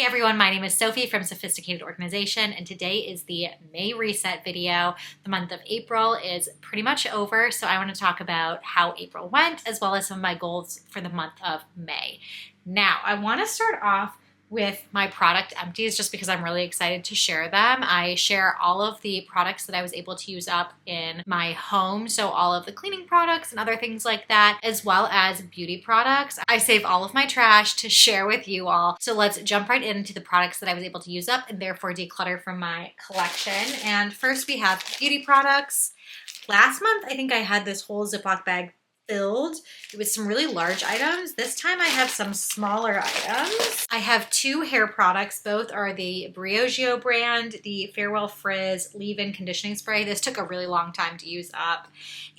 everyone, my name is Sophie from Sophisticated Organization, and today is the May reset video. The month of April is pretty much over, so I want to talk about how April went as well as some of my goals for the month of May. Now, I want to start off with my product empties just because I'm really excited to share them. I share all of the products that I was able to use up in my home, so all of the cleaning products and other things like that, as well as beauty products. I save all of my trash to share with you all. So let's jump right into the products that I was able to use up and therefore declutter from my collection. And first we have beauty products. Last month, I think I had this whole Ziploc bag filled with some really large items. This time I have some smaller items. I have two hair products. Both are the Briogeo brand, the Farewell Frizz Leave-In Conditioning Spray. This took a really long time to use up,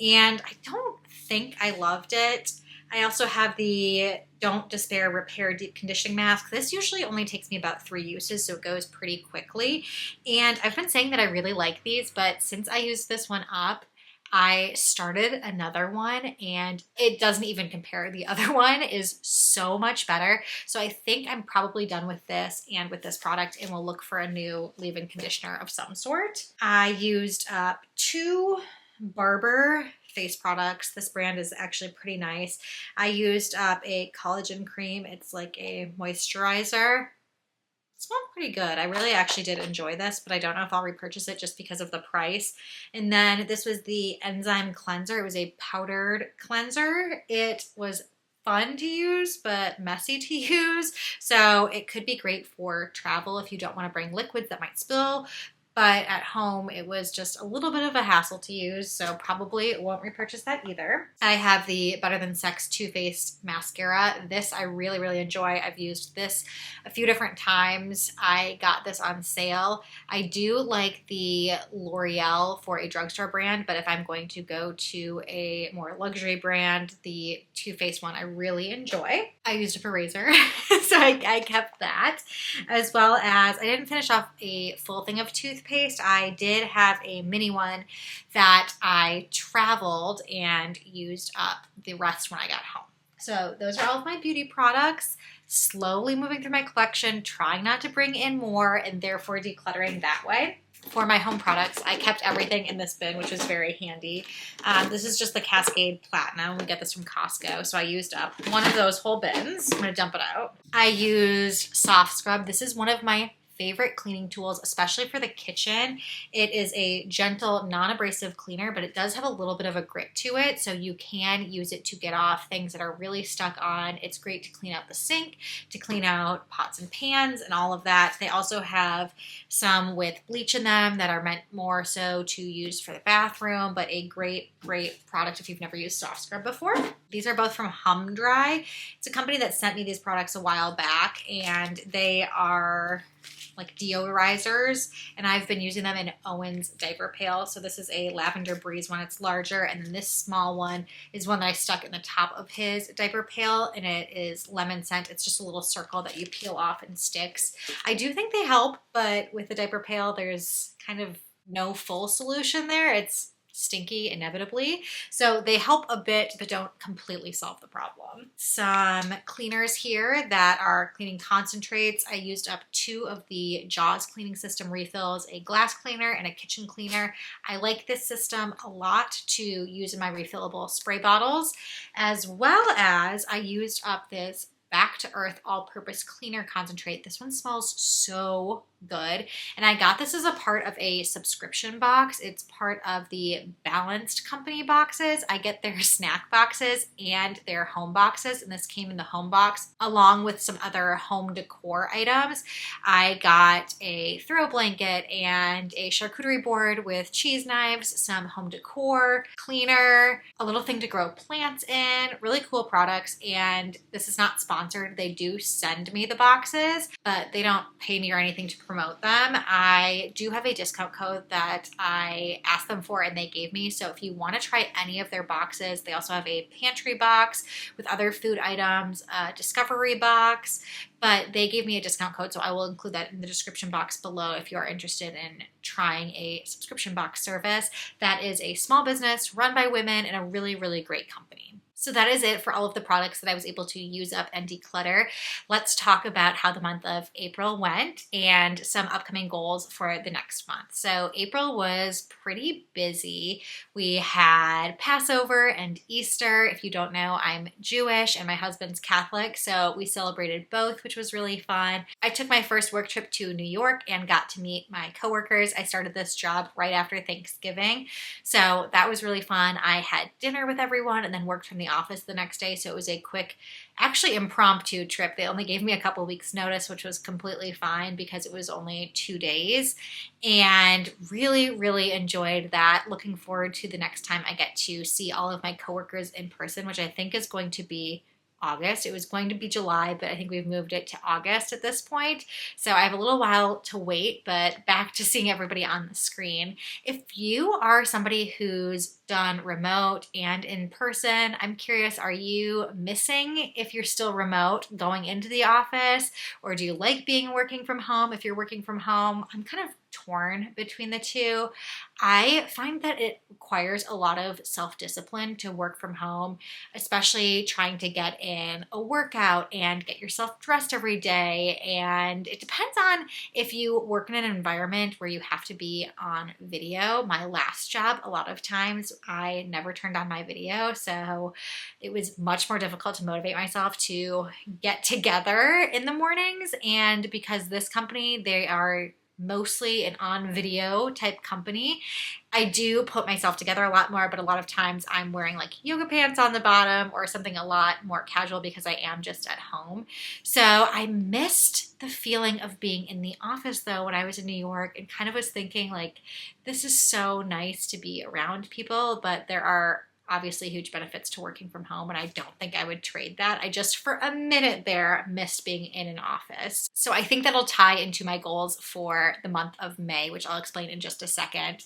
and I don't think I loved it. I also have the Don't Despair Repair Deep Conditioning Mask. This usually only takes me about 3 uses, so it goes pretty quickly. And I've been saying that I really like these, but since I used this one up, I started another one and it doesn't even compare. The other one is so much better. So I think I'm probably done with this and with this product and will look for a new leave-in conditioner of some sort. I used up two Barber face products. This brand is actually pretty nice. I used up a collagen cream. It's like a moisturizer. It smelled pretty good. I really actually did enjoy this, but I don't know if I'll repurchase it just because of the price. And then this was the enzyme cleanser. It was a powdered cleanser. It was fun to use, but messy to use. So it could be great for travel if you don't want to bring liquids that might spill. But at home, it was just a little bit of a hassle to use, so probably won't repurchase that either. I have the Better Than Sex Too Faced Mascara. This I really, really enjoy. I've used this a few different times. I got this on sale. I do like the L'Oreal for a drugstore brand, but if I'm going to go to a more luxury brand, the Too Faced one I really enjoy. I used up a razor, so I kept that, as well as I didn't finish off a full thing of toothpaste. I did have a mini one that I traveled and used up the rest when I got home. So those are all of my beauty products. Slowly moving through my collection, trying not to bring in more and therefore decluttering that way. For my home products, I kept everything in this bin, which was very handy. This is just the Cascade Platinum. We get this from Costco, so I used up one of those whole bins. I'm going to dump it out. I used Soft Scrub. This is one of my favorite cleaning tools, especially for the kitchen. It is a gentle, non-abrasive cleaner, but it does have a little bit of a grit to it, so you can use it to get off things that are really stuck on. It's great to clean out the sink, to clean out pots and pans and all of that. They also have some with bleach in them that are meant more so to use for the bathroom, but a great product if you've never used Soft Scrub before. These are both from Hum Dry. It's a company that sent me these products a while back, and they are like deodorizers, and I've been using them in Owen's diaper pail. So this is a Lavender Breeze one. It's larger, and then this small one is one that I stuck in the top of his diaper pail, and it is lemon scent. It's just a little circle that you peel off and sticks. I do think they help, but with the diaper pail, there's kind of no full solution there. It's stinky inevitably. So they help a bit, but don't completely solve the problem. Some cleaners here that are cleaning concentrates. I used up two of the Jaws cleaning system refills, a glass cleaner and a kitchen cleaner. I like this system a lot to use in my refillable spray bottles, as well as I used up this Back to Earth all-purpose cleaner concentrate. This one smells so good, and I got this as a part of a subscription box. It's part of the Balanced Company boxes. I get their snack boxes and their home boxes, and this came in the home box along with some other home decor items. I got a throw blanket and a charcuterie board with cheese knives, some home decor, cleaner, a little thing to grow plants in. Really cool products, and this is not sponsored. They do send me the boxes, but they don't pay me or anything to promote them. I do have a discount code that I asked them for and they gave me. So if you want to try any of their boxes, they also have a pantry box with other food items, a discovery box, but they gave me a discount code. So I will include that in the description box below if you're interested in trying a subscription box service. That is a small business run by women and a really, really great company. So that is it for all of the products that I was able to use up and declutter. Let's talk about how the month of April went and some upcoming goals for the next month. So April was pretty busy. We had Passover and Easter. If you don't know, I'm Jewish and my husband's Catholic, so we celebrated both, which was really fun. I took my first work trip to New York and got to meet my coworkers. I started this job right after Thanksgiving, so that was really fun. I had dinner with everyone and then worked from the office the next day, so it was a quick, actually impromptu trip. They only gave me a couple weeks notice, which was completely fine because it was only 2 days, and really enjoyed that. Looking forward to the next time I get to see all of my coworkers in person, which I think is going to be August. It was going to be July, but I think we've moved it to August at this point. So I have a little while to wait, but back to seeing everybody on the screen. If you are somebody who's done remote and in person, I'm curious, are you missing, if you're still remote, going into the office, or do you like being working from home? If you're working from home, I'm kind of torn between the two. I find that it requires a lot of self-discipline to work from home, especially trying to get in a workout and get yourself dressed every day. And it depends on if you work in an environment where you have to be on video. My last job, a lot of times I never turned on my video, so it was much more difficult to motivate myself to get together in the mornings. And because this company, they are mostly an on video type company, I do put myself together a lot more, but a lot of times I'm wearing like yoga pants on the bottom or something a lot more casual because I am just at home. So I missed the feeling of being in the office though when I was in New York, and kind of was thinking like, this is so nice to be around people, but there are obviously huge benefits to working from home, and I don't think I would trade that. I just for a minute there missed being in an office. So I think that'll tie into my goals for the month of May, which I'll explain in just a second.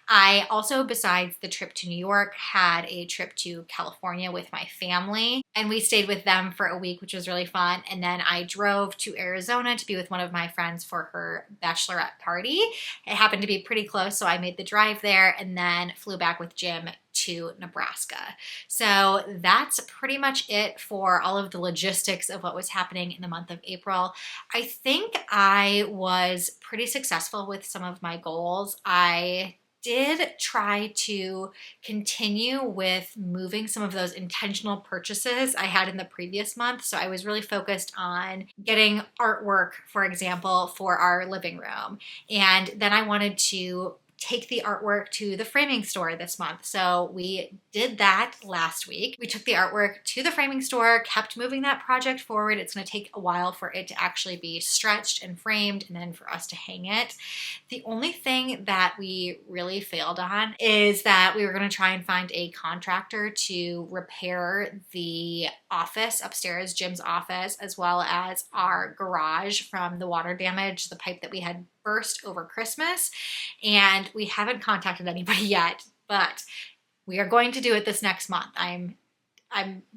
I also, besides the trip to New York, had a trip to California with my family, and we stayed with them for a week, which was really fun. And then I drove to Arizona to be with one of my friends for her bachelorette party. It happened to be pretty close, so I made the drive there and then flew back with Jim to Nebraska. So that's pretty much it for all of the logistics of what was happening in the month of April. I think I was pretty successful with some of my goals. I did try to continue with moving some of those intentional purchases I had in the previous month. So I was really focused on getting artwork, for example, for our living room. And then I wanted to take the artwork to the framing store this month. So we did that last week. We took the artwork to the framing store, kept moving that project forward. It's going to take a while for it to actually be stretched and framed and then for us to hang it. The only thing that we really failed on is that we were going to try and find a contractor to repair the office upstairs, Jim's office, as well as our garage from the water damage, the pipe that we had burst over Christmas. And we haven't contacted anybody yet, but we are going to do it this next month. I'm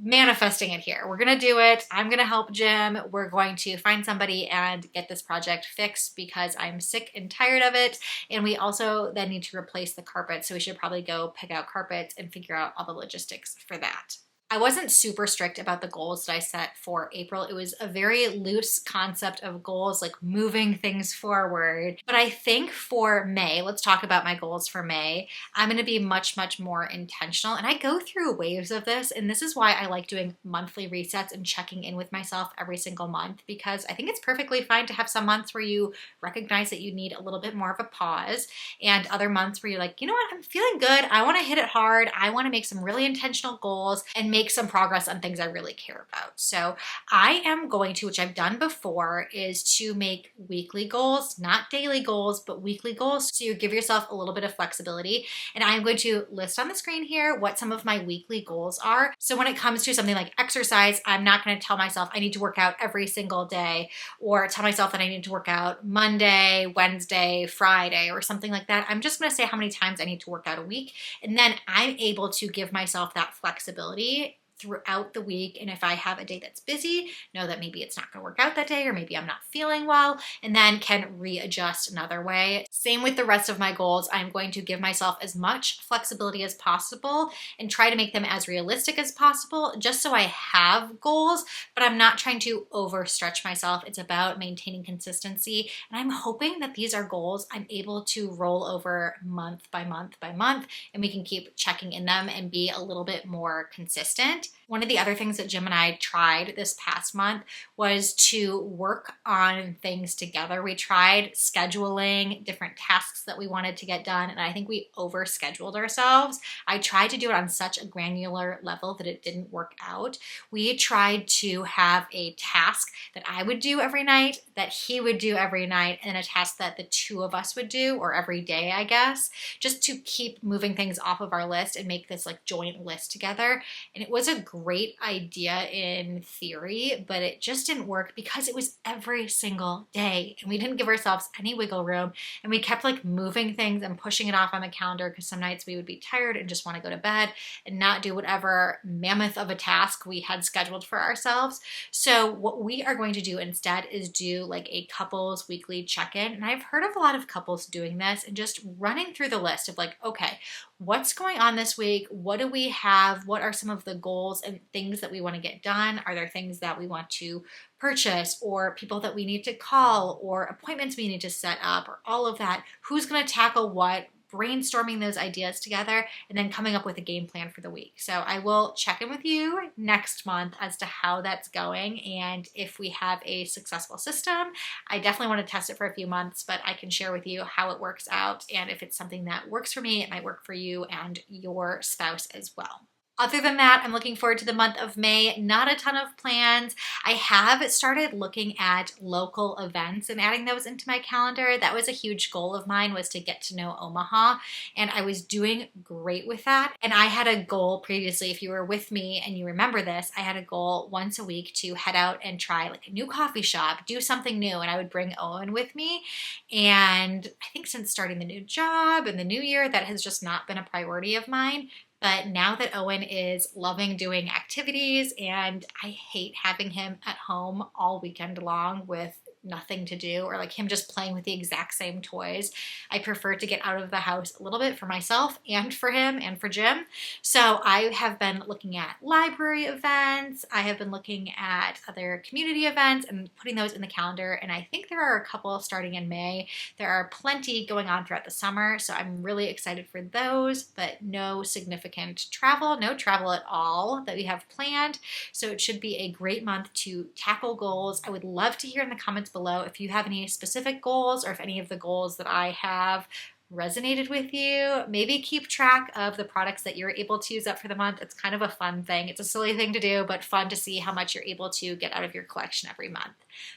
manifesting it here. We're going to do it. I'm going to help Jim. We're going to find somebody and get this project fixed because I'm sick and tired of it. And we also then need to replace the carpet. So we should probably go pick out carpets and figure out all the logistics for that. I wasn't super strict about the goals that I set for April. It was a very loose concept of goals, like moving things forward. But I think for May, let's talk about my goals for May. I'm going to be much more intentional. And I go through waves of this. And this is why I like doing monthly resets and checking in with myself every single month, because I think it's perfectly fine to have some months where you recognize that you need a little bit more of a pause, and other months where you're like, you know what, I'm feeling good. I want to hit it hard. I want to make some really intentional goals and make some progress on things I really care about. So I am going to, which I've done before, is to make weekly goals, not daily goals, but weekly goals. So you give yourself a little bit of flexibility. And I'm going to list on the screen here what some of my weekly goals are. So when it comes to something like exercise, I'm not going to tell myself I need to work out every single day, or tell myself that I need to work out Monday, Wednesday, Friday, or something like that. I'm just going to say how many times I need to work out a week. And then I'm able to give myself that flexibility throughout the week. And if I have a day that's busy, know that maybe it's not going to work out that day, or maybe I'm not feeling well, and then can readjust another way. Same with the rest of my goals. I'm going to give myself as much flexibility as possible and try to make them as realistic as possible, just so I have goals, but I'm not trying to overstretch myself. It's about maintaining consistency. And I'm hoping that these are goals I'm able to roll over month by month by month, and we can keep checking in them and be a little bit more consistent. One of the other things that Jim and I tried this past month was to work on things together. We tried scheduling different tasks that we wanted to get done, and I think we overscheduled ourselves. I tried to do it on such a granular level that it didn't work out. We tried to have a task that I would do every night, that he would do every night, and a task that the two of us would do, or every day, I guess, just to keep moving things off of our list and make this like joint list together. And it was a great idea in theory, but it just didn't work because it was every single day and we didn't give ourselves any wiggle room, and we kept like moving things and pushing it off on the calendar because some nights we would be tired and just want to go to bed and not do whatever mammoth of a task we had scheduled for ourselves. So what we are going to do instead is do like a couples weekly check-in, and I've heard of a lot of couples doing this and just running through the list of like, okay, what's going on this week? What do we have? What are some of the goals and things that we want to get done? Are there things that we want to purchase, or people that we need to call, or appointments we need to set up, or all of that? Who's going to tackle what? Brainstorming those ideas together and then coming up with a game plan for the week. So I will check in with you next month as to how that's going, and if we have a successful system. I definitely want to test it for a few months, but I can share with you how it works out, and if it's something that works for me, it might work for you and your spouse as well. Other than that, I'm looking forward to the month of May. Not a ton of plans. I have started looking at local events and adding those into my calendar. That was a huge goal of mine, was to get to know Omaha, and I was doing great with that. And I had a goal previously, if you were with me and you remember this, I had a goal once a week to head out and try like a new coffee shop, do something new, and I would bring Owen with me. And I think since starting the new job and the new year, that has just not been a priority of mine. But now that Owen is loving doing activities, and I hate having him at home all weekend long with nothing to do, or like him just playing with the exact same toys, I prefer to get out of the house a little bit for myself and for him and for Jim. So I have been looking at library events. I have been looking at other community events and putting those in the calendar. And I think there are a couple starting in May. There are plenty going on throughout the summer. So I'm really excited for those, but no significant travel, no travel at all that we have planned. So it should be a great month to tackle goals. I would love to hear in the comments below if you have any specific goals, or if any of the goals that I have resonated with you. Maybe keep track of the products that you're able to use up for the month. It's kind of a fun thing. It's a silly thing to do, but fun to see how much you're able to get out of your collection every month.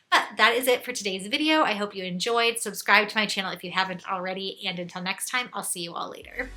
But that is it for today's video. I hope you enjoyed. Subscribe to my channel if you haven't already, and until next time, I'll see you all later.